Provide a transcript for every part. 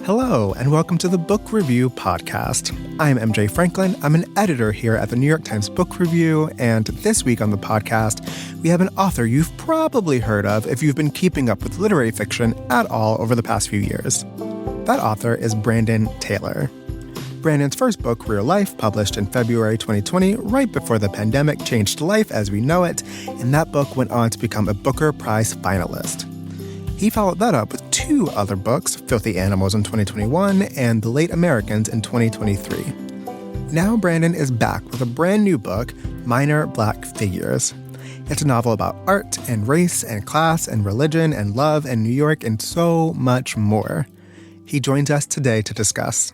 Hello, and welcome to the Book Review Podcast. I'm MJ Franklin. I'm an editor here at the New York Times Book Review, and this week on the podcast, we have an author you've probably heard of if you've been keeping up with literary fiction at all over the past few years. That author is Brandon Taylor. Brandon's first book, Real Life, published in February 2020, right before the pandemic changed life as we know it, and that book went on to become a Booker Prize finalist. He followed that up with two other books, Filthy Animals in 2021 and The Late Americans in 2023. Now Brandon is back with a brand new book, Minor Black Figures. It's a novel about art and race and class and religion and love and New York and so much more. He joins us today to discuss.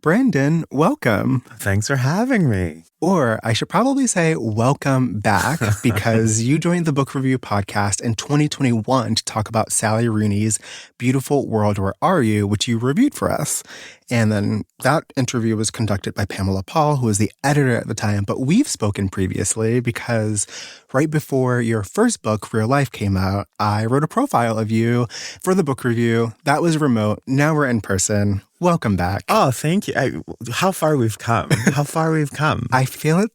Brandon, welcome. Thanks for having me. Or I should probably say welcome back because you joined the Book Review Podcast in 2021 to talk about Sally Rooney's Beautiful World, Where Are You?, which you reviewed for us. And then that interview was conducted by Pamela Paul, who was the editor at the time. But we've spoken previously because right before your first book, Real Life, came out, I wrote a profile of you for the book review. That was remote. Now we're in person. Welcome back. Oh, thank you. How far we've come. I feel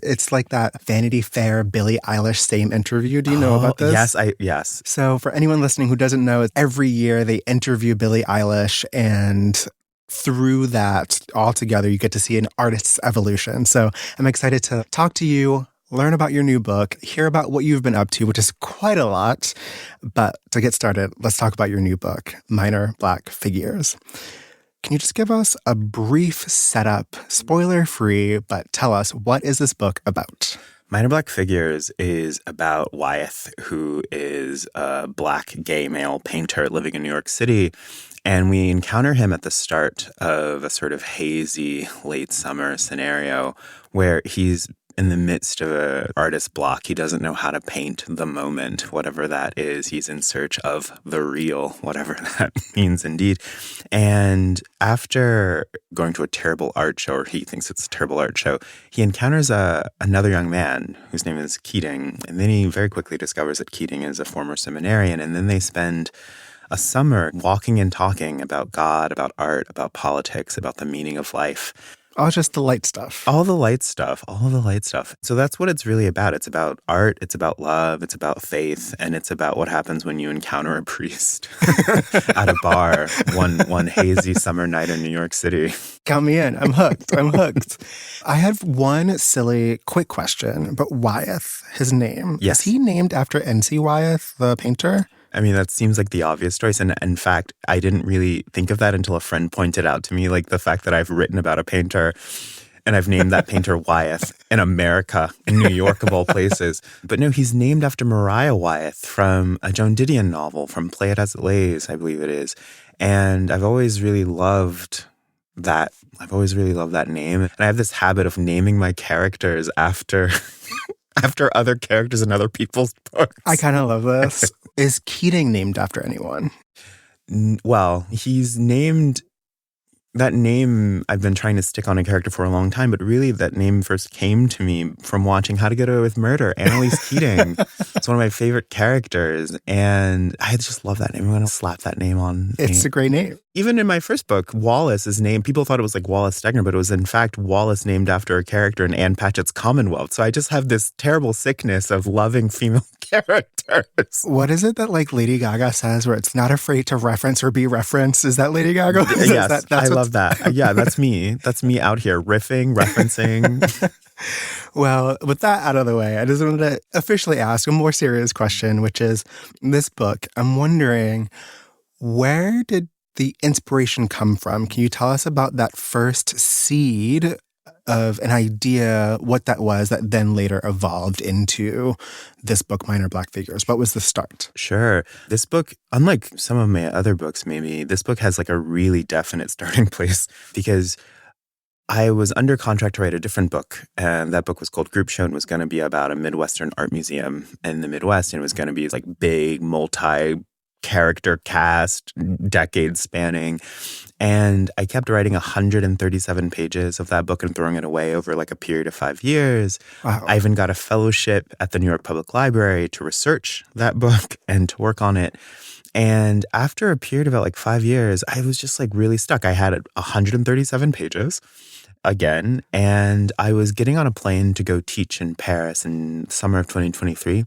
it's like that Vanity Fair Billie Eilish same interview. Do you know about this? Yes. So for anyone listening who doesn't know, every year they interview Billie Eilish, and through that all together, you get to see an artist's evolution. So I'm excited to talk to you, learn about your new book, hear about what you've been up to, which is quite a lot. But to get started, let's talk about your new book, Minor Black Figures. Can you just give us a brief setup, spoiler-free, but tell us, what is this book about? Minor Black Figures is about Wyeth, who is a Black gay male painter living in New York City. And we encounter him at the start of a sort of hazy late summer scenario where he's in the midst of an artist block. He doesn't know how to paint the moment, whatever that is. He's in search of the real, whatever that means indeed. And after going to a terrible art show, or he thinks it's a terrible art show, he encounters another young man whose name is Keating. And then he very quickly discovers that Keating is a former seminarian. And then they spend a summer walking and talking about God, about art, about politics, about the meaning of life. Oh, just the light stuff. All the light stuff. So that's what it's really about. It's about art, it's about love, it's about faith, and it's about what happens when you encounter a priest at a bar one hazy summer night in New York City. Count me in. I'm hooked. I have one silly, quick question, but Wyeth, his name. Yes. Is he named after N.C. Wyeth, the painter? I mean, that seems like the obvious choice. And in fact, I didn't really think of that until a friend pointed out to me, like the fact that I've written about a painter and I've named that painter Wyeth in America, in New York of all places. But no, he's named after Maria Wyeth from a Joan Didion novel, from Play It As It Lays, I believe it is. And I've always really loved that. Name. And I have this habit of naming my characters after other characters in other people's books. I kind of love this. Is Keating named after anyone? Well, he's named... That name I've been trying to stick on a character for a long time, but really that name first came to me from watching How to Get Away with Murder. Annalise Keating. It's one of my favorite characters, and I just love that name. I'm going to slap that name on. It's a great name. Even in my first book, Wallace is named, people thought it was like Wallace Stegner, but it was in fact Wallace named after a character in Anne Patchett's Commonwealth. So I just have this terrible sickness of loving female characters. What is it that like Lady Gaga says where it's not afraid to reference or be referenced? Is that Lady Gaga? Yes, I love that. Yeah, that's me. That's me out here riffing, referencing. Well, with that out of the way, I just wanted to officially ask a more serious question, which is this book. I'm wondering, where did the inspiration come from? Can you tell us about that first seed of an idea, what that was that then later evolved into this book, Minor Black Figures? What was the start? Sure. This book, unlike some of my other books maybe, this book has like a really definite starting place because I was under contract to write a different book, and that book was called Group Show and was going to be about a Midwestern art museum in the Midwest, and it was going to be like big, multi-character cast, decades spanning. And I kept writing 137 pages of that book and throwing it away over like a period of 5 years. Wow. I even got a fellowship at the New York Public Library to research that book and to work on it. And after a period of about like 5 years, I was just like really stuck. I had 137 pages again, and I was getting on a plane to go teach in Paris in summer of 2023.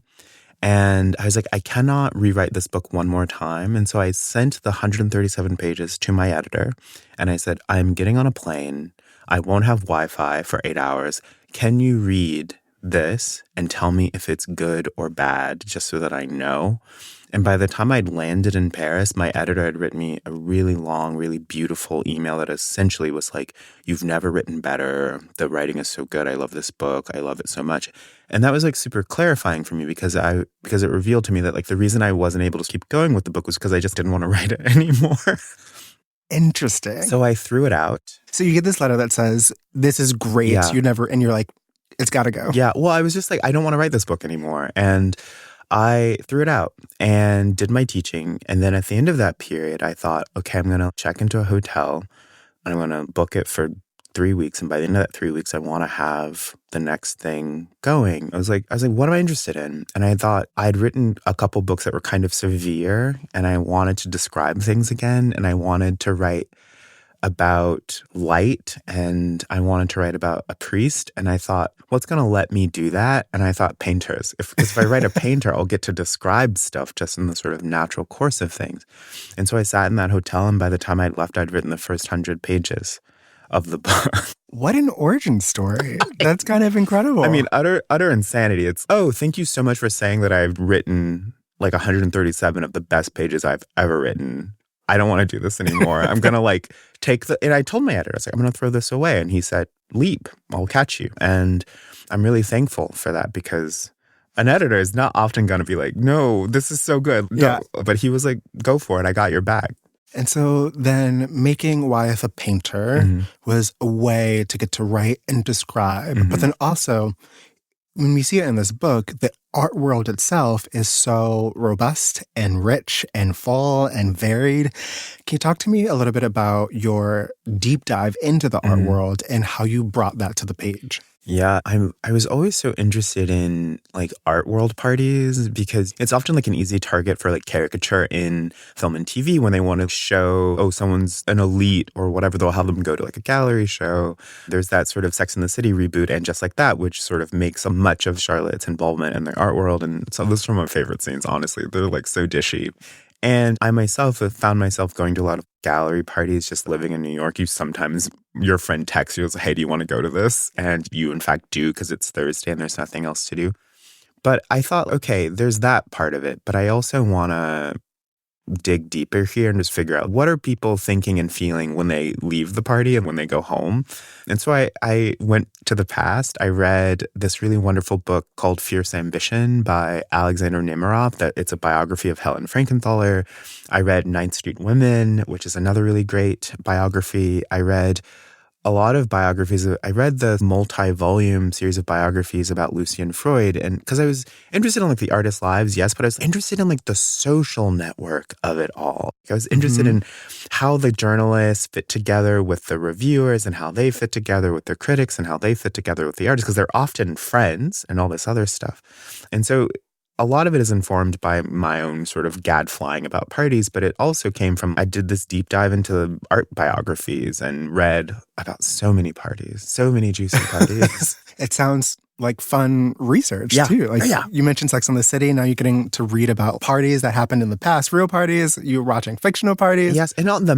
And I was like, I cannot rewrite this book one more time. And so I sent the 137 pages to my editor. And I said, I'm getting on a plane. I won't have Wi-Fi for 8 hours. Can you read this and tell me if it's good or bad, just so that I know? And by the time I'd landed in Paris, my editor had written me a really long, really beautiful email that essentially was like, you've never written better. The writing is so good. I love this book. I love it so much. And that was like super clarifying for me because it revealed to me that like the reason I wasn't able to keep going with the book was because I just didn't want to write it anymore. Interesting. So I threw it out. So you get this letter that says, this is great. Yeah. And you're like, it's got to go. Yeah. Well, I was just like, I don't want to write this book anymore. And I threw it out and did my teaching. And then at the end of that period, I thought, okay, I'm going to check into a hotel and I'm going to book it for 3 weeks. And by the end of that 3 weeks, I want to have the next thing going. I was like, what am I interested in? And I thought I'd written a couple books that were kind of severe and I wanted to describe things again. And I wanted to write about light and I wanted to write about a priest. And I thought, what's going to let me do that? And I thought painters. If I write a painter, I'll get to describe stuff just in the sort of natural course of things. And so I sat in that hotel, and by the time I'd left, I'd written the first 100 pages of the book. What an origin story. That's kind of incredible. I mean, utter insanity. It's, oh, thank you so much for saying that I've written like 137 of the best pages I've ever written. I don't want to do this anymore. I'm going to like and I told my editor, I was like, I'm going to throw this away. And he said, leap, I'll catch you. And I'm really thankful for that because an editor is not often going to be like, no, this is so good. Yeah. No. But he was like, go for it. I got your back. And so then making Wyeth a painter was a way to get to write and describe. But then also, when we see it in this book, the art world itself is so robust and rich and full and varied. Can you talk to me a little bit about your deep dive into the art world and how you brought that to the page? Yeah, I was always so interested in like art world parties because it's often like an easy target for like caricature in film and TV when they want to show, oh, someone's an elite or whatever. They'll have them go to like a gallery show. There's that sort of Sex and the City reboot and Just Like That, which sort of makes so much of Charlotte's involvement in the art world. And so those are my favorite scenes, honestly. They're like so dishy. And I myself have found myself going to a lot of gallery parties just living in New York. Your friend texts you, hey, do you want to go to this? And you, in fact, do because it's Thursday and there's nothing else to do. But I thought, okay, there's that part of it. But I also want to dig deeper here and just figure out what are people thinking and feeling when they leave the party and when they go home. And so I went to the past. I read this really wonderful book called Fierce Ambition by Alexander Nemiroff. It's a biography of Helen Frankenthaler. I read Ninth Street Women, which is another really great biography. I read a lot of biographies. I read the multi-volume series of biographies about Lucian Freud, and because I was interested in like the artists' lives, yes, but I was interested in like the social network of it all. I was interested in how the journalists fit together with the reviewers and how they fit together with their critics and how they fit together with the artists because they're often friends and all this other stuff. And so a lot of it is informed by my own sort of gadflying about parties, but it also came from, I did this deep dive into art biographies and read about so many parties, so many juicy parties. It sounds like fun research too. Like you mentioned Sex and the City. Now you're getting to read about parties that happened in the past, real parties. You're watching fictional parties. Yes. And the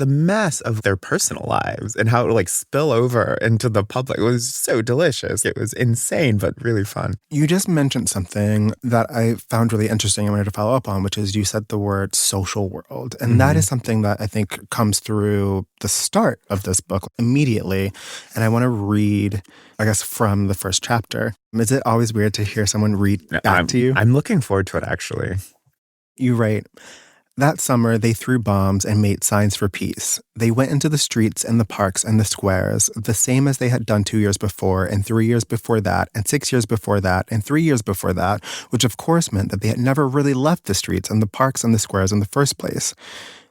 mess of their personal lives and how it would like spill over into the public. It was so delicious. It was insane, but really fun. You just mentioned something that I found really interesting. I wanted to follow up on, which is you said the word social world. And that is something that I think comes through the start of this book immediately. And I want to read, I guess, from the first chapter. Is it always weird to hear someone read back to you? I'm looking forward to it, actually. You write, that summer they threw bombs and made signs for peace. They went into the streets and the parks and the squares, the same as they had done 2 years before and 3 years before that and 6 years before that and 3 years before that, which of course meant that they had never really left the streets and the parks and the squares in the first place.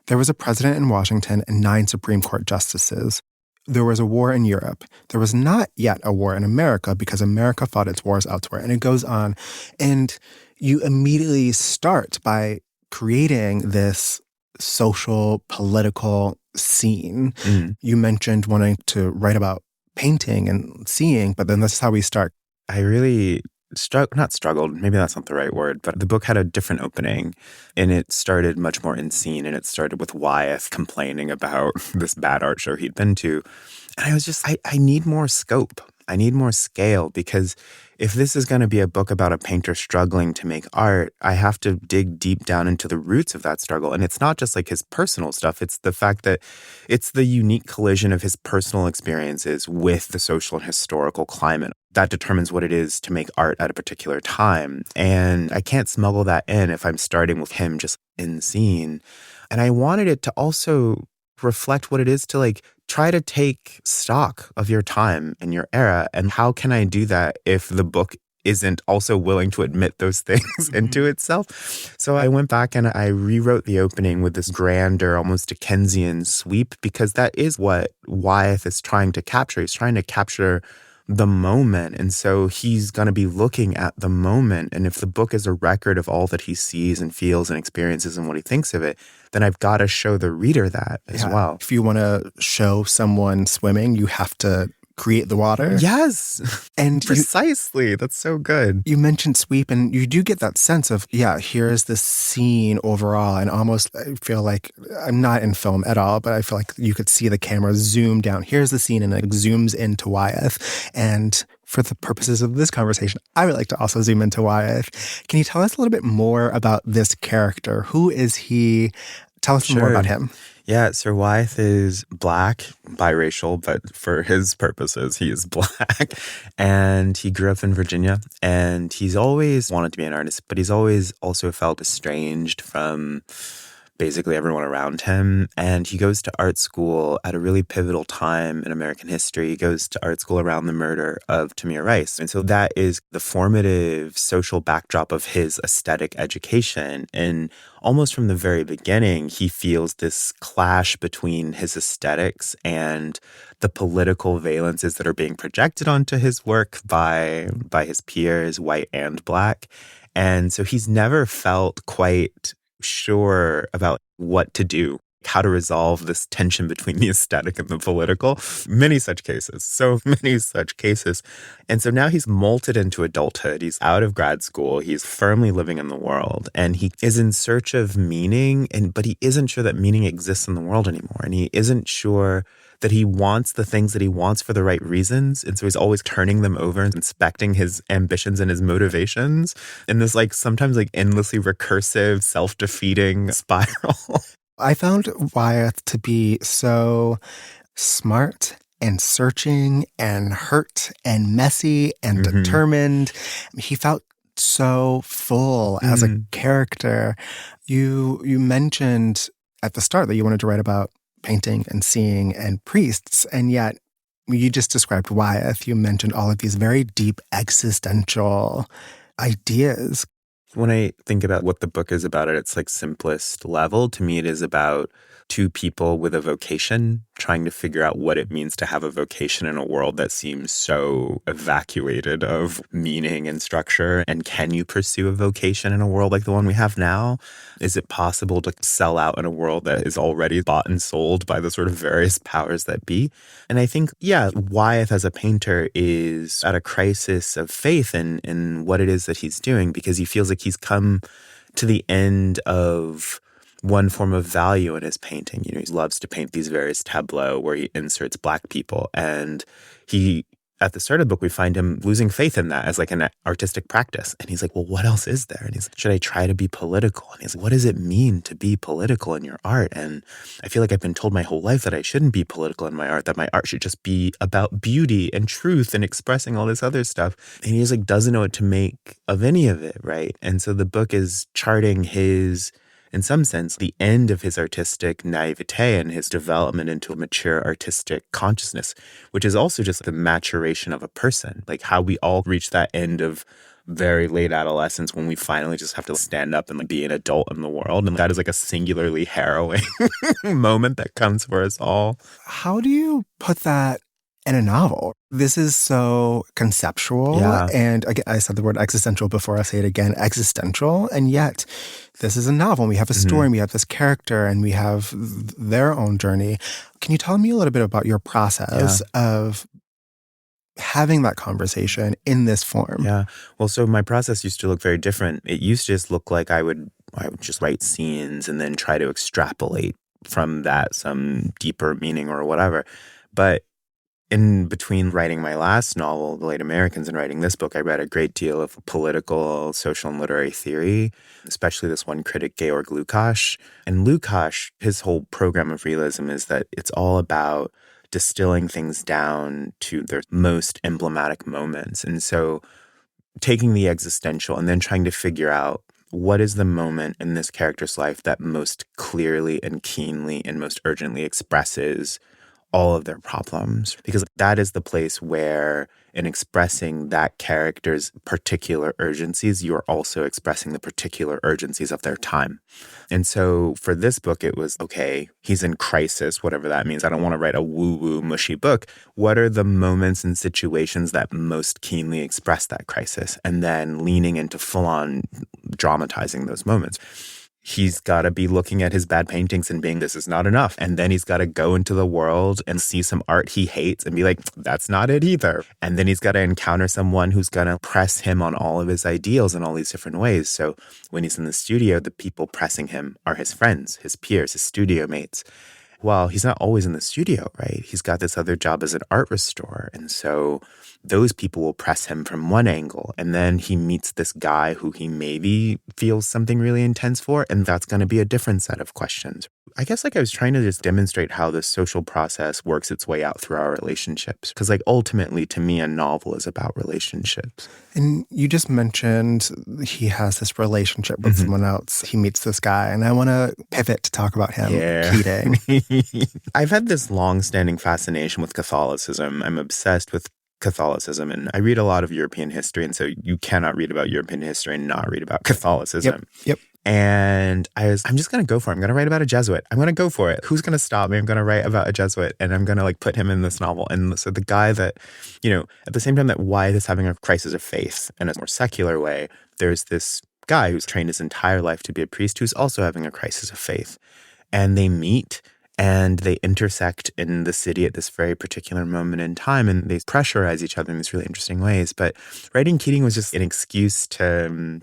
There was a president in Washington and 9 Supreme Court justices. There was a war in Europe. There was not yet a war in America because America fought its wars elsewhere. And it goes on. And you immediately start by creating this social, political scene. Mm. You mentioned wanting to write about painting and seeing, but then this is how we start. I really not struggled, maybe that's not the right word, but the book had a different opening and it started much more in scene, and it started with Wyeth complaining about this bad art show he'd been to. And I was just, I need more scope. I need more scale, because if this is going to be a book about a painter struggling to make art, I have to dig deep down into the roots of that struggle. And it's not just like his personal stuff. It's the fact that it's the unique collision of his personal experiences with the social and historical climate that determines what it is to make art at a particular time. And I can't smuggle that in if I'm starting with him just in scene. And I wanted it to also reflect what it is to like try to take stock of your time and your era. And how can I do that if the book isn't also willing to admit those things into itself? So I went back and I rewrote the opening with this grander, almost Dickensian sweep, because that is what Wyeth is trying to capture. He's trying to capture the moment. And so he's going to be looking at the moment. And if the book is a record of all that he sees and feels and experiences and what he thinks of it, then I've got to show the reader that as well. If you want to show someone swimming, you have to create the water. Yes. And precisely. That's so good. You mentioned sweep, and you do get that sense of, here's the scene overall. And almost, I feel like, I'm not in film at all, but I feel like you could see the camera zoom down. Here's the scene, and it zooms into Wyeth. And for the purposes of this conversation, I would like to also zoom into Wyeth. Can you tell us a little bit more about this character? Who is he? Tell us more about him. Yeah, Sir Wyeth is Black, biracial, but for his purposes, he is Black. And he grew up in Virginia, and he's always wanted to be an artist, but he's always also felt estranged from basically everyone around him. And he goes to art school at a really pivotal time in American history. He goes to art school around the murder of Tamir Rice. And so that is the formative social backdrop of his aesthetic education. And almost from the very beginning, he feels this clash between his aesthetics and the political valences that are being projected onto his work by his peers, white and Black. And so he's never felt quite sure about what to do, how to resolve this tension between the aesthetic and the political. Many such cases, so many such cases. And so now he's molted into adulthood. He's out of grad school. He's firmly living in the world, and he is in search of meaning, but he isn't sure that meaning exists in the world anymore. And he isn't sure that he wants the things that he wants for the right reasons. And so he's always turning them over and inspecting his ambitions and his motivations in this sometimes endlessly recursive, self-defeating spiral. I found Wyeth to be so smart and searching and hurt and messy and determined. He felt so full as a character. You mentioned at the start that you wanted to write about painting and seeing and priests, and yet you just described Wyeth. You mentioned all of these very deep existential ideas. When I think about what the book is about at its simplest level, to me it is about two people with a vocation trying to figure out what it means to have a vocation in a world that seems so evacuated of meaning and structure. And can you pursue a vocation in a world like the one we have now? Is it possible to sell out in a world that is already bought and sold by the sort of various powers that be? And I think, Wyeth as a painter is at a crisis of faith in what it is that he's doing, because he feels like he's come to the end of one form of value in his painting. He loves to paint these various tableaux where he inserts Black people. And at the start of the book, we find him losing faith in that as an artistic practice. And he's like, well, what else is there? And he's like, should I try to be political? And he's like, what does it mean to be political in your art? And I feel like I've been told my whole life that I shouldn't be political in my art, that my art should just be about beauty and truth and expressing all this other stuff. And he just doesn't know what to make of any of it, right? And so the book is charting in some sense, the end of his artistic naivete and his development into a mature artistic consciousness, which is also just the maturation of a person, how we all reach that end of very late adolescence when we finally just have to stand up and be an adult in the world. And that is a singularly harrowing moment that comes for us all. How do you put that in a novel. This is so conceptual. Yeah. And again, I said the word existential before, I say it again, existential. And yet, this is a novel. And we have a story, and we have this character, and we have their own journey. Can you tell me a little bit about your process of having that conversation in this form? Yeah. Well, so my process used to look very different. It used to just look like I would just write scenes and then try to extrapolate from that some deeper meaning or whatever. But in between writing my last novel, The Late Americans, and writing this book, I read a great deal of political, social, and literary theory, especially this one critic, Georg Lukács. And Lukács, his whole program of realism is that it's all about distilling things down to their most emblematic moments. And so taking the existential and then trying to figure out what is the moment in this character's life that most clearly and keenly and most urgently expresses all of their problems, because that is the place where in expressing that character's particular urgencies, you're also expressing the particular urgencies of their time. And so for this book, it was, okay, he's in crisis, whatever that means. I don't want to write a woo-woo mushy book. What are the moments and situations that most keenly express that crisis? And then leaning into full-on dramatizing those moments. He's got to be looking at his bad paintings and being, this is not enough. And then he's got to go into the world and see some art he hates and be like, that's not it either. And then he's got to encounter someone who's going to press him on all of his ideals in all these different ways. So when he's in the studio, the people pressing him are his friends, his peers, his studio mates. Well, he's not always in the studio, right? He's got this other job as an art restorer. And so those people will press him from one angle. And then he meets this guy who he maybe feels something really intense for. And that's going to be a different set of questions. I guess I was trying to just demonstrate how the social process works its way out through our relationships. Because ultimately, to me, a novel is about relationships. And you just mentioned he has this relationship with someone else. He meets this guy. And I want to pivot to talk about him, Keating. I've had this long-standing fascination with Catholicism. I'm obsessed with Catholicism, and I read a lot of European history, and so you cannot read about European history and not read about Catholicism. Yep. And I'm just going to go for it. I'm going to write about a Jesuit. I'm going to go for it. Who's going to stop me? I'm going to write about a Jesuit, and I'm going to put him in this novel. And so the guy that, at the same time that Wyeth is having a crisis of faith in a more secular way, there's this guy who's trained his entire life to be a priest who's also having a crisis of faith. And they meet and they intersect in the city at this very particular moment in time, and they pressurize each other in these really interesting ways. But writing Keating was just an excuse to,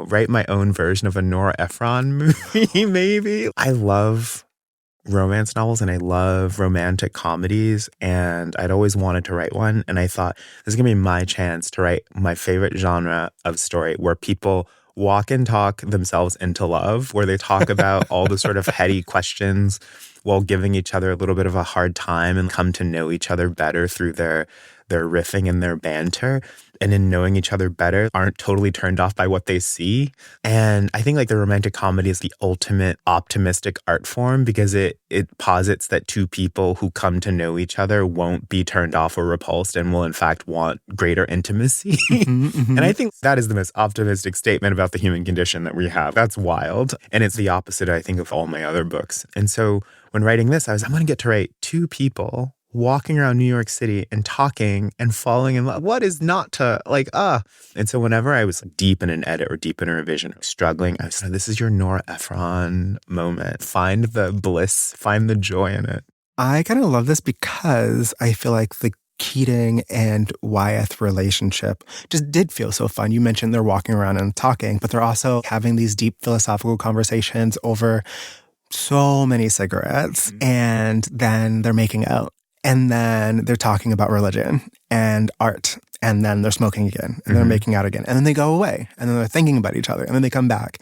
write my own version of a Nora Ephron movie, maybe. I love romance novels and I love romantic comedies, and I'd always wanted to write one. And I thought, this is going to be my chance to write my favorite genre of story where people walk and talk themselves into love, where they talk about all the sort of heady questions while giving each other a little bit of a hard time and come to know each other better through their riffing and their banter. And in knowing each other better, aren't totally turned off by what they see. And I think the romantic comedy is the ultimate optimistic art form, because it posits that two people who come to know each other won't be turned off or repulsed and will in fact want greater intimacy. And I think that is the most optimistic statement about the human condition that we have. That's wild. And it's the opposite, I think, of all my other books. And so when writing this, I'm going to get to write two people walking around New York City and talking and falling in love. What is not to And so whenever I was deep in an edit or deep in a revision, struggling, I was like, this is your Nora Ephron moment. Find the bliss, find the joy in it. I kind of love this because I feel like the Keating and Wyeth relationship just did feel so fun. You mentioned they're walking around and talking, but they're also having these deep philosophical conversations over so many cigarettes, and then they're making out. And then they're talking about religion and art. And then they're smoking again. And they're making out again. And then they go away. And then they're thinking about each other. And then they come back.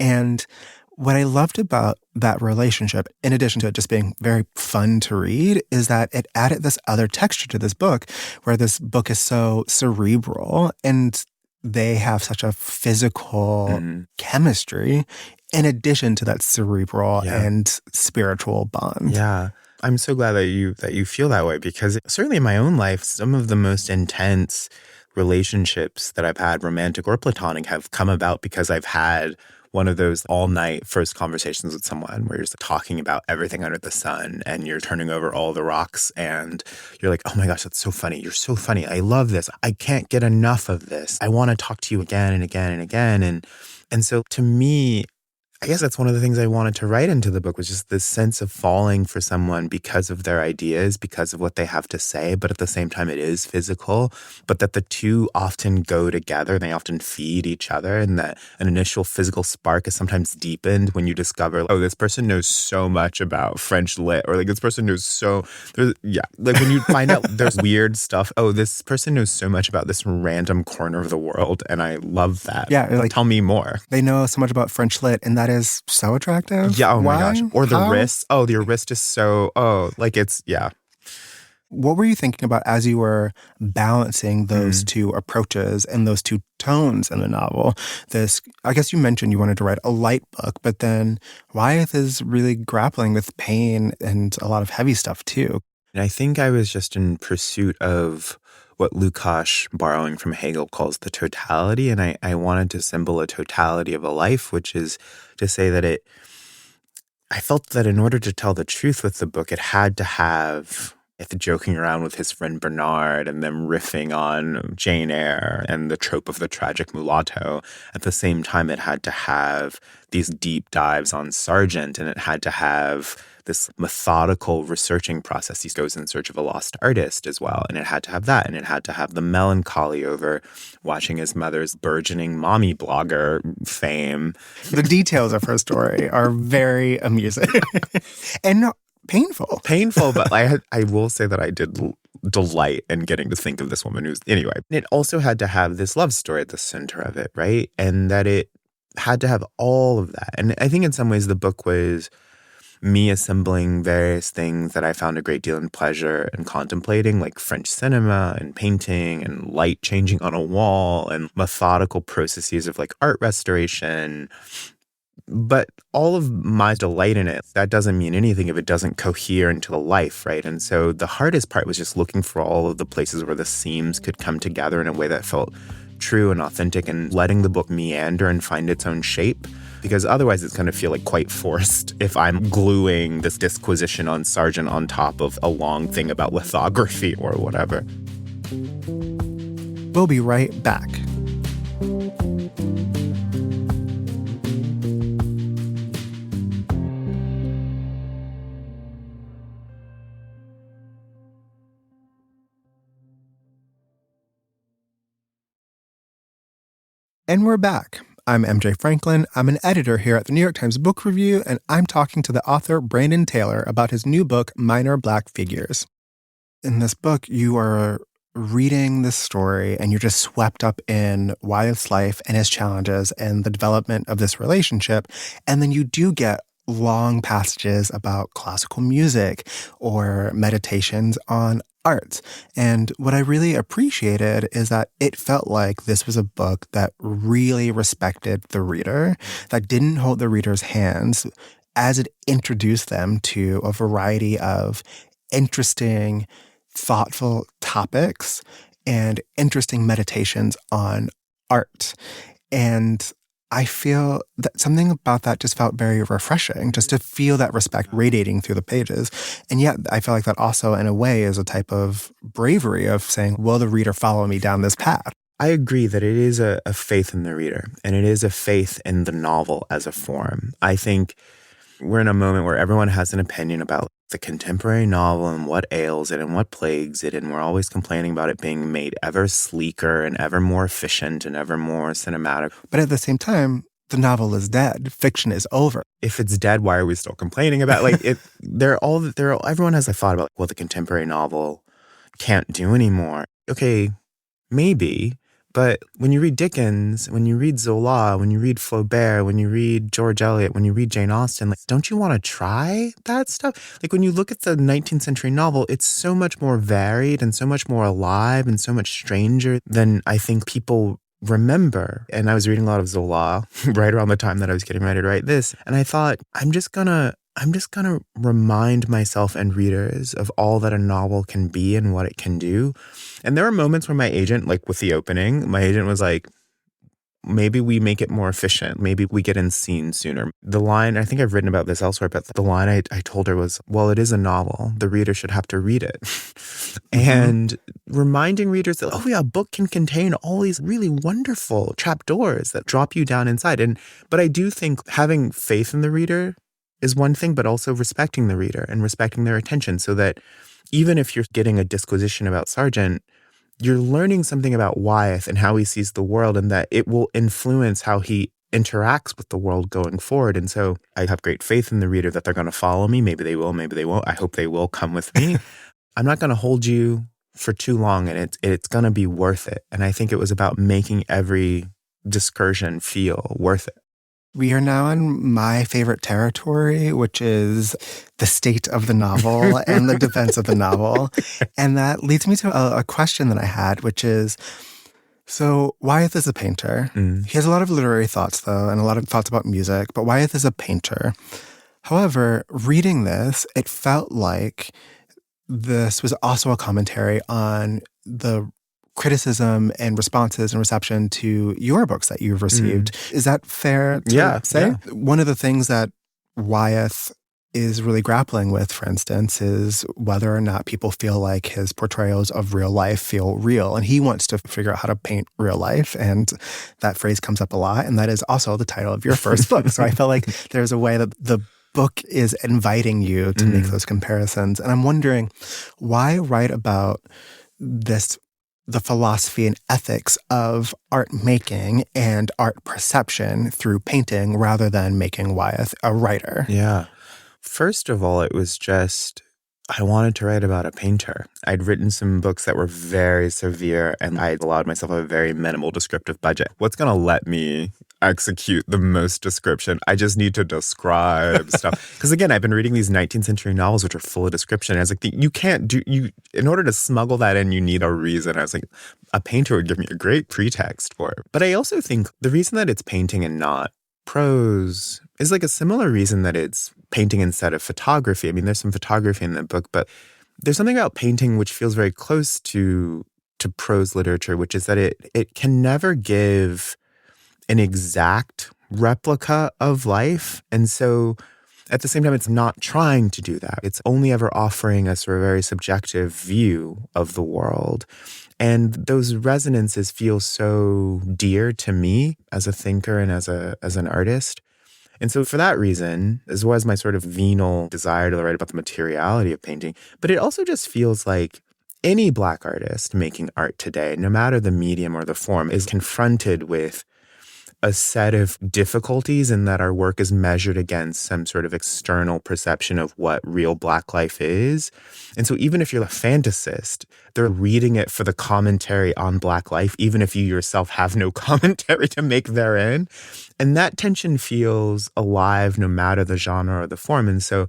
And what I loved about that relationship, in addition to it just being very fun to read, is that it added this other texture to this book, where this book is so cerebral and they have such a physical chemistry in addition to that cerebral and spiritual bond. Yeah. I'm so glad that you feel that way, because certainly in my own life, some of the most intense relationships that I've had, romantic or platonic, have come about because I've had one of those all-night first conversations with someone where you're just talking about everything under the sun and you're turning over all the rocks and you're like, oh my gosh, that's so funny. You're so funny. I love this. I can't get enough of this. I want to talk to you again and again and again. And so to me, I guess that's one of the things I wanted to write into the book, was just this sense of falling for someone because of their ideas, because of what they have to say, but at the same time it is physical, but that the two often go together. They often feed each other, and that an initial physical spark is sometimes deepened when you discover, oh, this person knows so much about French lit, or like this person knows like when you find out there's weird stuff, oh, this person knows so much about this random corner of the world, and I love that. Yeah, like, tell me more. They know so much about French lit, and that is so attractive. Yeah, oh Why? my gosh. Or the How? wrist. Oh, your wrist is so, yeah. What were you thinking about as you were balancing those two approaches and those two tones in the novel? I guess you mentioned you wanted to write a light book, but then Wyeth is really grappling with pain and a lot of heavy stuff too. And I think I was just in pursuit of what Lukács, borrowing from Hegel, calls the totality. And I wanted to symbol a totality of a life, which is to say that I felt that in order to tell the truth with the book, it had to have joking around with his friend Bernard and them riffing on Jane Eyre and the trope of the tragic mulatto. At the same time, it had to have these deep dives on Sargent, and it had to have this methodical researching process. He goes in search of a lost artist as well. And it had to have that. And it had to have the melancholy over watching his mother's burgeoning mommy blogger fame. The details of her story are very amusing and painful. Painful, but I will say that I did delight in getting to think of this woman anyway. It also had to have this love story at the center of it, right? And that it had to have all of that. And I think in some ways the book was me assembling various things that I found a great deal in pleasure in contemplating, like French cinema and painting and light changing on a wall and methodical processes of like art restoration. But all of my delight in it, that doesn't mean anything if it doesn't cohere into the life, right? And so the hardest part was just looking for all of the places where the seams could come together in a way that felt true and authentic, and letting the book meander and find its own shape. Because otherwise it's going to feel like quite forced if I'm gluing this disquisition on Sargent on top of a long thing about lithography or whatever. We'll be right back. And we're back. I'm MJ Franklin. I'm an editor here at the New York Times Book Review, and I'm talking to the author Brandon Taylor about his new book, Minor Black Figures. In this book, you are reading this story and you're just swept up in Wyeth's life and his challenges and the development of this relationship. And then you do get long passages about classical music or meditations on art. And what I really appreciated is that it felt like this was a book that really respected the reader, that didn't hold the reader's hands as it introduced them to a variety of interesting, thoughtful topics and interesting meditations on art. And I feel that something about that just felt very refreshing, just to feel that respect radiating through the pages. And yet I feel like that also, in a way, is a type of bravery of saying, will the reader follow me down this path? I agree that it is a faith in the reader, and it is a faith in the novel as a form. I think we're in a moment where everyone has an opinion about the contemporary novel and what ails it and what plagues it, and we're always complaining about it being made ever sleeker and ever more efficient and ever more cinematic. But at the same time, the novel is dead. Fiction is over. If it's dead, why are we still complaining about it? Like everyone has a thought about, well, the contemporary novel can't do anymore. Okay, maybe. But when you read Dickens, when you read Zola, when you read Flaubert, when you read George Eliot, when you read Jane Austen, like, don't you want to try that stuff? Like, when you look at the 19th century novel, it's so much more varied and so much more alive and so much stranger than I think people remember. And I was reading a lot of Zola right around the time that I was getting ready to write this. And I thought, I'm just gonna remind myself and readers of all that a novel can be and what it can do. And there were moments where my agent, like with the opening, my agent was like, maybe we make it more efficient. Maybe we get in scene sooner. The line, I think I've written about this elsewhere, but the line I told her was, well, it is a novel. The reader should have to read it. And reminding readers that, oh yeah, a book can contain all these really wonderful trapdoors that drop you down inside. But I do think having faith in the reader is one thing, but also respecting the reader and respecting their attention, so that even if you're getting a disquisition about Sargent, you're learning something about Wyeth and how he sees the world, and that it will influence how he interacts with the world going forward. And so I have great faith in the reader that they're going to follow me. Maybe they will, maybe they won't. I hope they will come with me. I'm not going to hold you for too long, and it's going to be worth it. And I think it was about making every discursion feel worth it. We are now in my favorite territory, which is the state of the novel and the defense of the novel. And that leads me to a question that I had, which is, so Wyeth is a painter. He has a lot of literary thoughts, though, and a lot of thoughts about music, but Wyeth is a painter. However, reading this, it felt like this was also a commentary on the criticism and responses and reception to your books that you've received. Is that fair to say? Yeah. One of the things that Wyeth is really grappling with, for instance, is whether or not people feel like his portrayals of real life feel real. And he wants to figure out how to paint real life. And that phrase comes up a lot. And that is also the title of your first book. So I felt like there's a way that the book is inviting you to make those comparisons. And I'm wondering, why write about this, the philosophy and ethics of art making and art perception through painting, rather than making Wyeth a writer? Yeah. First of all, it was just, I wanted to write about a painter. I'd written some books that were very severe, and I allowed myself a very minimal descriptive budget. What's going to let me execute the most description? I just need to describe stuff. Because again, I've been reading these 19th century novels, which are full of description. And I was like, in order to smuggle that in, you need a reason. I was like, a painter would give me a great pretext for it. But I also think the reason that it's painting and not prose is like a similar reason that it's painting instead of photography. I mean, there's some photography in the book, but there's something about painting which feels very close to prose literature, which is that it can never give an exact replica of life. And so at the same time, it's not trying to do that. It's only ever offering a sort of very subjective view of the world. And those resonances feel so dear to me as a thinker and as an artist. And so for that reason, as well as my sort of venal desire to write about the materiality of painting, but it also just feels like any Black artist making art today, no matter the medium or the form, is confronted with a set of difficulties in that our work is measured against some sort of external perception of what real Black life is. And so even if you're a fantasist, they're reading it for the commentary on Black life, even if you yourself have no commentary to make therein. And that tension feels alive no matter the genre or the form. And so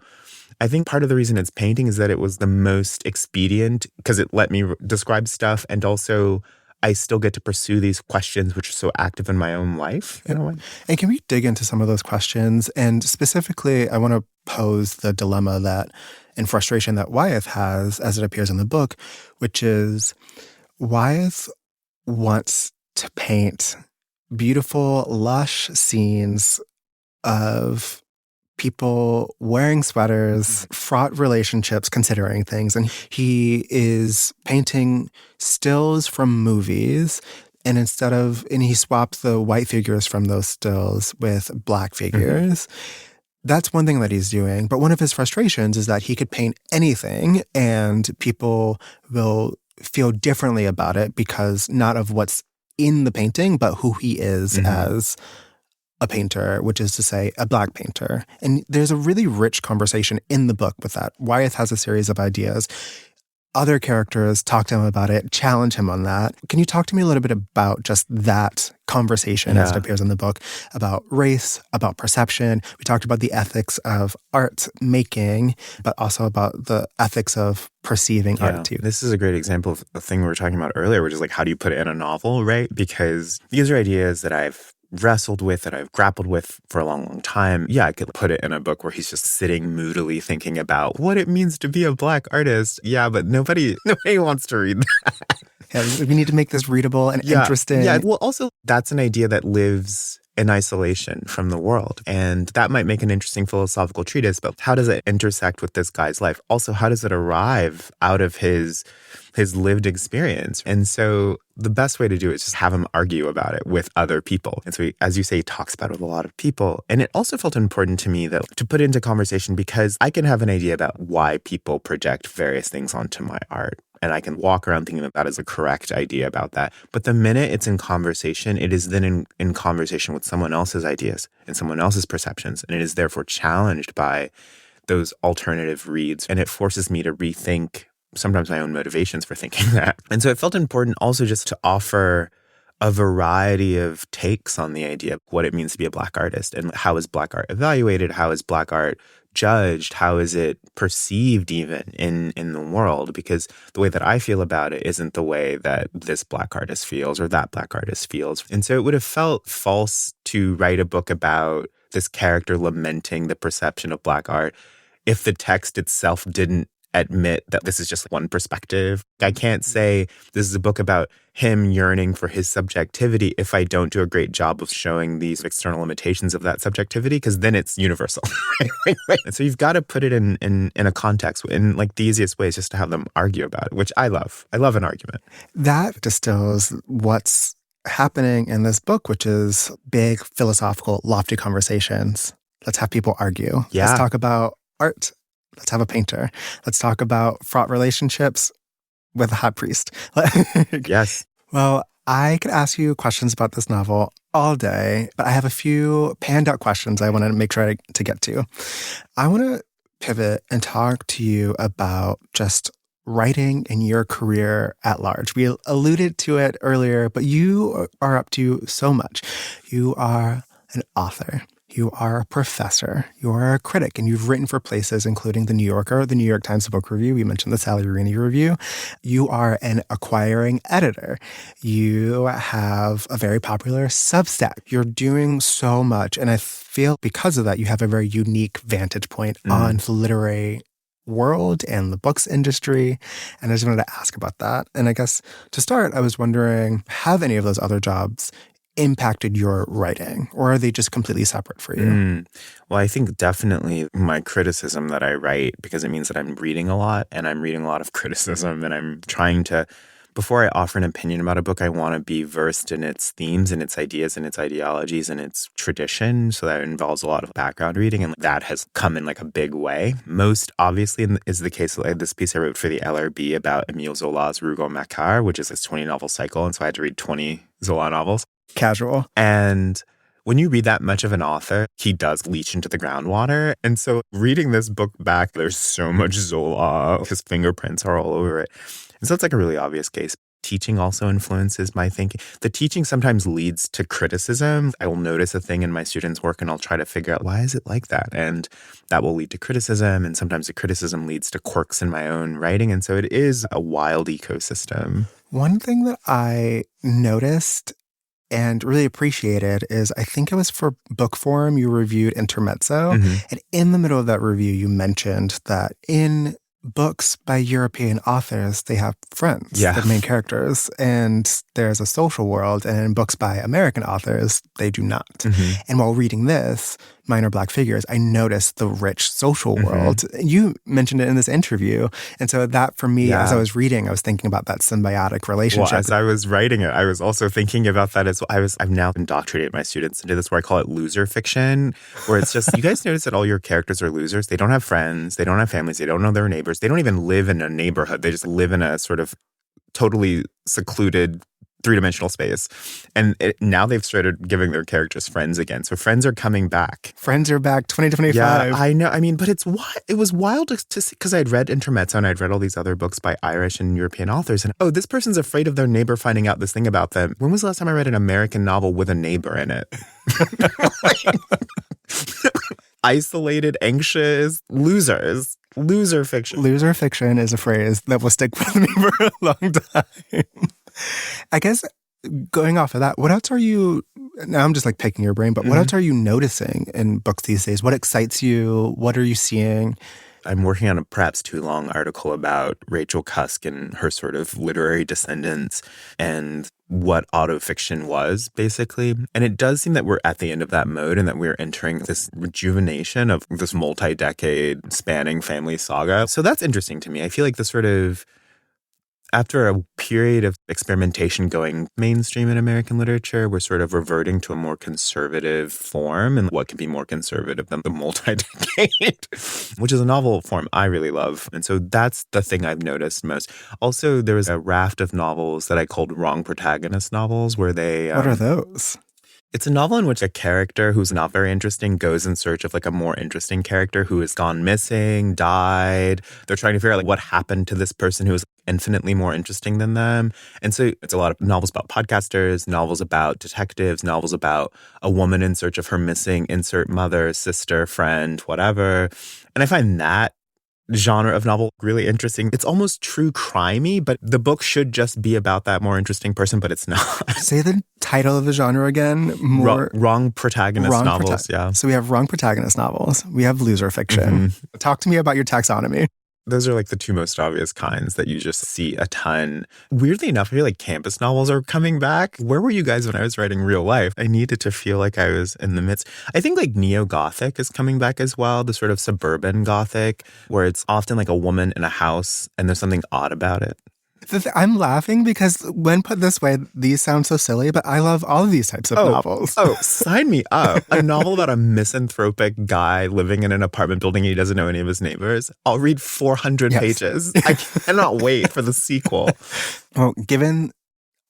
I think part of the reason it's painting is that it was the most expedient because it let me describe stuff, and also I still get to pursue these questions which are so active in my own life in a way. And can we dig into some of those questions? And specifically, I want to pose the dilemma that and frustration that Wyeth has as it appears in the book, which is Wyeth wants to paint beautiful, lush scenes of people wearing sweaters, fraught relationships, considering things. And he is painting stills from movies. And he swapped the white figures from those stills with Black figures. That's one thing that he's doing. But one of his frustrations is that he could paint anything and people will feel differently about it because not of what's in the painting, but who he is as a painter, which is to say a Black painter. And there's a really rich conversation in the book with that. Wyeth has a series of ideas. Other characters talk to him about it, challenge him on that. Can you talk to me a little bit about just that conversation as it appears in the book, about race, about perception? We talked about the ethics of art making, but also about the ethics of perceiving art too. This is a great example of the thing we were talking about earlier, which is like, how do you put it in a novel, right? Because these are ideas that I've wrestled with, that I've grappled with for a long, long time. Yeah, I could put it in a book where he's just sitting moodily thinking about what it means to be a Black artist. Yeah, but nobody wants to read that. Yeah, we need to make this readable and interesting. Yeah, well, also, that's an idea that lives in isolation from the world. And that might make an interesting philosophical treatise, but how does it intersect with this guy's life? Also, how does it arrive out of his lived experience? And so the best way to do it is just have him argue about it with other people. And so he, as you say, he talks about it with a lot of people. And it also felt important to me that to put into conversation, because I can have an idea about why people project various things onto my art. And I can walk around thinking that that is a correct idea about that. But the minute it's in conversation, it is then in conversation with someone else's ideas and someone else's perceptions. And it is therefore challenged by those alternative reads. And it forces me to rethink sometimes my own motivations for thinking that. And so it felt important also just to offer a variety of takes on the idea of what it means to be a Black artist and how is Black art evaluated, how is Black art judged, how is it perceived even in the world, because the way that I feel about it isn't the way that this Black artist feels or that Black artist feels. And so it would have felt false to write a book about this character lamenting the perception of Black art if the text itself didn't admit that this is just one perspective. I can't say this is a book about him yearning for his subjectivity if I don't do a great job of showing these external limitations of that subjectivity, because then it's universal. And so you've got to put it in a context. And like the easiest way is just to have them argue about it, which I love. I love an argument. That distills what's happening in this book, which is big, philosophical, lofty conversations. Let's have people argue. Yeah. Let's talk about art. Let's have a painter. Let's talk about fraught relationships with a hot priest. Yes. Well, I could ask you questions about this novel all day, but I have a few panned out questions I want to make sure to get to. I want to pivot and talk to you about just writing in your career at large. We alluded to it earlier, but you are up to so much. You are an author. You are a professor. You are a critic, and you've written for places including The New Yorker, The New York Times Book Review. We mentioned the Sally Rooney Review. You are an acquiring editor. You have a very popular Substack. You're doing so much, and I feel because of that, you have a very unique vantage point on the literary world and the books industry. And I just wanted to ask about that. And I guess to start, I was wondering, have any of those other jobs impacted your writing, or are they just completely separate for you? Well, I think definitely my criticism that I write, because it means that I'm reading a lot and I'm reading a lot of criticism, and I'm trying to, before I offer an opinion about a book, I want to be versed in its themes and its ideas and its ideologies and its tradition. So that involves a lot of background reading, and that has come in like a big way. Most obviously is the case of this piece I wrote for the LRB about Émile Zola's Rougon-Macquart, which is this 20-novel cycle. And so I had to read 20 Zola novels. Casual. And when you read that much of an author, he does leach into the groundwater. And so reading this book back, there's so much Zola. His fingerprints are all over it. And so it's like a really obvious case. Teaching also influences my thinking. The teaching sometimes leads to criticism. I will notice a thing in my students' work and I'll try to figure out, why is it like that? And that will lead to criticism. And sometimes the criticism leads to quirks in my own writing. And so it is a wild ecosystem. One thing that I noticed and really appreciated is, I think it was for Book Forum, you reviewed Intermezzo. And in the middle of that review, you mentioned that in books by European authors, they have friends, the main characters, and there's a social world. And in books by American authors, they do not. And while reading this, Minor Black Figures, I noticed the rich social world. You mentioned it in this interview. And so that for me, as I was reading, I was thinking about that symbiotic relationship. Well, as I was writing it, I was also thinking about that as well. I've now indoctrinated my students into this, where I call it loser fiction, where it's just, you guys notice that all your characters are losers. They don't have friends. They don't have families. They don't know their neighbors. They don't even live in a neighborhood. They just live in a sort of totally secluded three-dimensional space. And now they've started giving their characters friends again. So friends are coming back. Friends are back, 2025. Yeah, I know. I mean, but it was wild to see, because I'd read Intermezzo and I'd read all these other books by Irish and European authors. And, this person's afraid of their neighbor finding out this thing about them. When was the last time I read an American novel with a neighbor in it? Isolated, anxious, losers. Loser fiction. Loser fiction is a phrase that will stick with me for a long time. I guess going off of that, what else are you, now I'm just like picking your brain, but what else are you noticing in books these days? What excites you? What are you seeing? I'm working on a perhaps too long article about Rachel Cusk and her sort of literary descendants and what autofiction was, basically. And it does seem that we're at the end of that mode and that we're entering this rejuvenation of this multi-decade spanning family saga. So that's interesting to me. I feel like the sort of after a period of experimentation going mainstream in American literature, we're sort of reverting to a more conservative form. And what can be more conservative than the multi-decade, which is a novel form I really love. And so that's the thing I've noticed most. Also, there was a raft of novels that I called wrong protagonist novels where they... What are those? It's a novel in which a character who's not very interesting goes in search of like a more interesting character who has gone missing, died. They're trying to figure out like what happened to this person who is infinitely more interesting than them. And so it's a lot of novels about podcasters, novels about detectives, novels about a woman in search of her missing insert mother, sister, friend, whatever. And I find that genre of novel really interesting. It's almost true crimey, but the book should just be about that more interesting person, but it's not. Say the title of the genre again. Wrong protagonist novels, yeah. So we have wrong protagonist novels. We have loser fiction. Talk to me about your taxonomy. Those are like the two most obvious kinds that you just see a ton. Weirdly enough, I feel like campus novels are coming back. Where were you guys when I was writing real life? I needed to feel like I was in the midst. I think like neo-Gothic is coming back as well, the sort of suburban Gothic, where it's often like a woman in a house and there's something odd about it. I'm laughing because when put this way, these sound so silly, but I love all of these types of novels. Sign me up. A novel about a misanthropic guy living in an apartment building and he doesn't know any of his neighbors. I'll read 400 pages. I cannot wait for the sequel. Well, given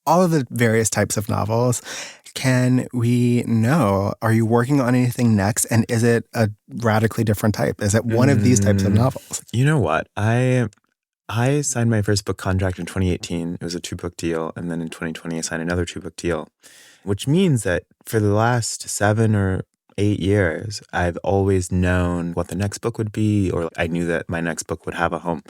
all of the various types of novels, can we know, are you working on anything next? And is it a radically different type? Is it one of these types of novels? You know what? I signed my first book contract in 2018. It was a 2-book deal. And then in 2020, I signed another 2-book deal, which means that for the last 7 or 8 years, I've always known what the next book would be, or I knew that my next book would have a home.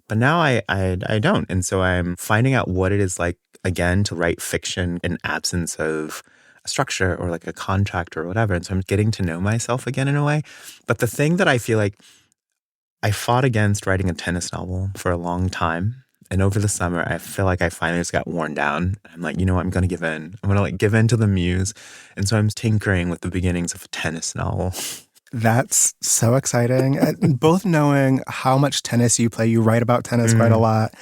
But now I don't. And so I'm finding out what it is like, again, to write fiction in absence of a structure or like a contract or whatever. And so I'm getting to know myself again in a way. But the thing that I feel like I fought against writing a tennis novel for a long time. And over the summer, I feel like I finally just got worn down. I'm like, you know what? I'm going to give in. I'm going to like give in to the muse. And so I'm tinkering with the beginnings of a tennis novel. That's so exciting. Both knowing how much tennis you play, you write about tennis quite a lot.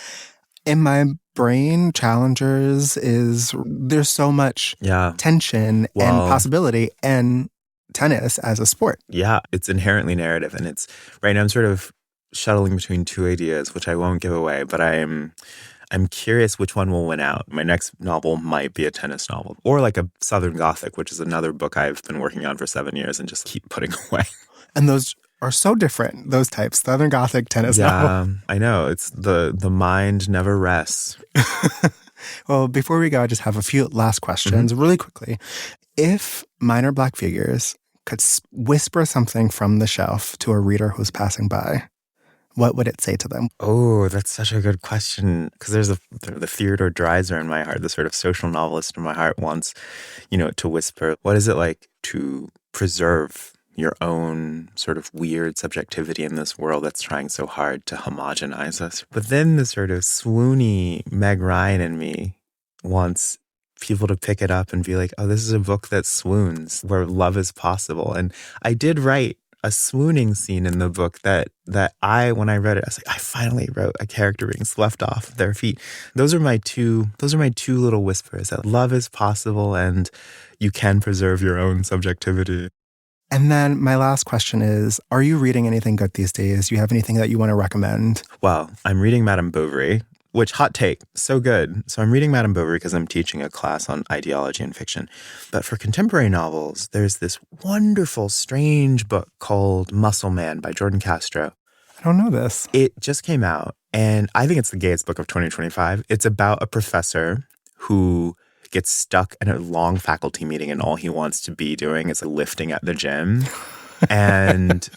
In my brain, Challengers is, there's so much tension and possibility and tennis as a sport. Yeah, it's inherently narrative. And it's right now I'm sort of shuttling between two ideas, which I won't give away, but I'm curious which one will win out. My next novel might be a tennis novel or like a Southern Gothic, which is another book I've been working on for 7 years and just keep putting away. And those are so different, those types, Southern Gothic, tennis novel. Yeah, I know. It's the mind never rests. Well, before we go, I just have a few last questions really quickly. If Minor Black Figures could whisper something from the shelf to a reader who's passing by, what would it say to them? Oh, that's such a good question. Because there's the Theodore Dreiser in my heart, the sort of social novelist in my heart wants, to whisper, what is it like to preserve your own sort of weird subjectivity in this world that's trying so hard to homogenize us? But then the sort of swoony Meg Ryan in me wants people to pick it up and be like, oh, this is a book that swoons, where love is possible. And I did write a swooning scene in the book that when I read it, I was like, I finally wrote a character being left off their feet. Those are my two little whispers, that love is possible and you can preserve your own subjectivity. And then my last question is, are you reading anything good these days? Do you have anything that you want to recommend? Well, I'm reading Madame Bovary, which, hot take, so good. So I'm reading Madame Bovary because I'm teaching a class on ideology and fiction. But for contemporary novels, there's this wonderful, strange book called Muscle Man by Jordan Castro. I don't know this. It just came out, and I think it's the gayest book of 2025. It's about a professor who gets stuck in a long faculty meeting and all he wants to be doing is lifting at the gym. And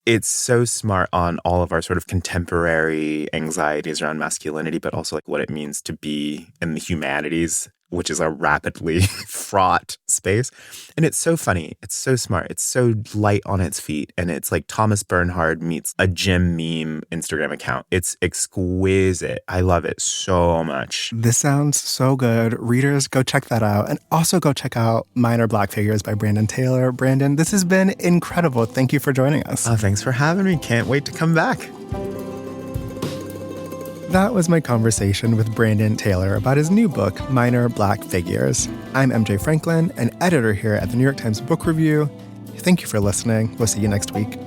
it's so smart on all of our sort of contemporary anxieties around masculinity, but also like what it means to be in the humanities which is a rapidly fraught space. And it's so funny. It's so smart. It's so light on its feet. And it's like Thomas Bernhard meets a gym meme Instagram account. It's exquisite. I love it so much. This sounds so good. Readers, go check that out. And also go check out Minor Black Figures by Brandon Taylor. Brandon, this has been incredible. Thank you for joining us. Oh, thanks for having me. Can't wait to come back. That was my conversation with Brandon Taylor about his new book, Minor Black Figures. I'm MJ Franklin, an editor here at the New York Times Book Review. Thank you for listening. We'll see you next week.